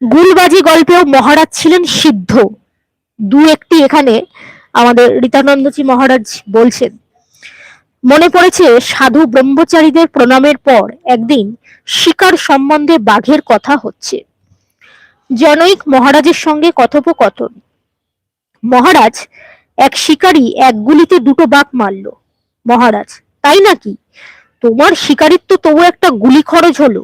গুলবাজি গল্পেও মহারাজ ছিলেন সিদ্ধ। দু একটি এখানে আমাদের রীতানন্দজি মহারাজ বলছেন। মনে পড়েছে সাধু ব্রহ্মচারীদের প্রণামের পর একদিন শিকার সম্বন্ধে বাঘের কথা হচ্ছে। জনৈক মহারাজের সঙ্গে কথোপকথন। মহারাজ, এক শিকারী এক গুলিতে দুটো বাঘ মারল। মহারাজ, তাই নাকি? তোমার শিকারীর তো তবু একটা গুলি খরচ হলো,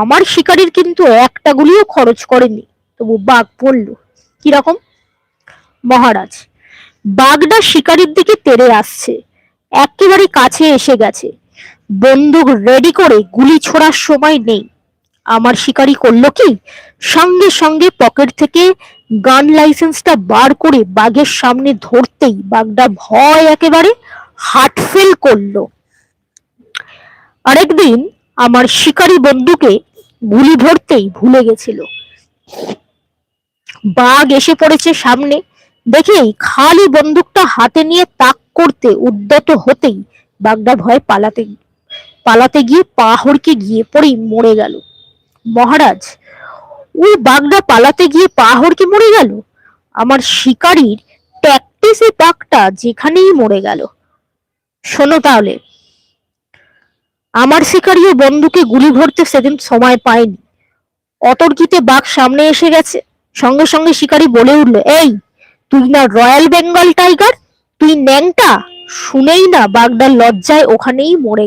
আমার শিকারীর কিন্তু একটা গুলিও খরচ করেনি, তবু বাঘ পড়ল। কিরকম? মহারাজ, বাঘটা শিকারীর দিকে তেড়ে আসছে, একেবারে কাছে এসে গেছে, বন্দুক রেডি করে গুলি ছোড়ার সময় নেই। আমার শিকারী করলো কি, সঙ্গে সঙ্গে পকেট থেকে গান লাইসেন্সটা বার করে বাঘের সামনে ধরতেই বাঘটা ভয় একেবারে হার্ট ফেল করলো। আরেকদিন আমার শিকারী বন্দুকে গুলি ভরতেই ভুলে গেছিল। বাঘ এসে পড়েছে সামনে, দেখেই খালি বন্দুকটা হাতে নিয়ে তাক করতে উদ্যত হতেই বাঘটা ভয় পালাতে গিয়ে পা হড়কে গিয়ে পড়েই মরে গেল। মহারাজ, ওই বাঘটা পালাতে গিয়ে পা হড়কে মরে গেল? আমার শিকারীর প্র্যাকটিসে বাঘটা যেখানেই মরে গেল। শোনো তাহলে, আমার শিকারীও বন্দুকে গুলি ভরতে সেদিন সময় পায়নি। অতর্কিতে বাঘ সামনে এসে গেছে, সঙ্গে সঙ্গে শিকারী বলে উঠল, এই তুই না রয়্যাল বেঙ্গল টাইগার, তুই ন্যাংটা? শুনেই না বাঘটা লজ্জায় ওখানেই মরে গেল।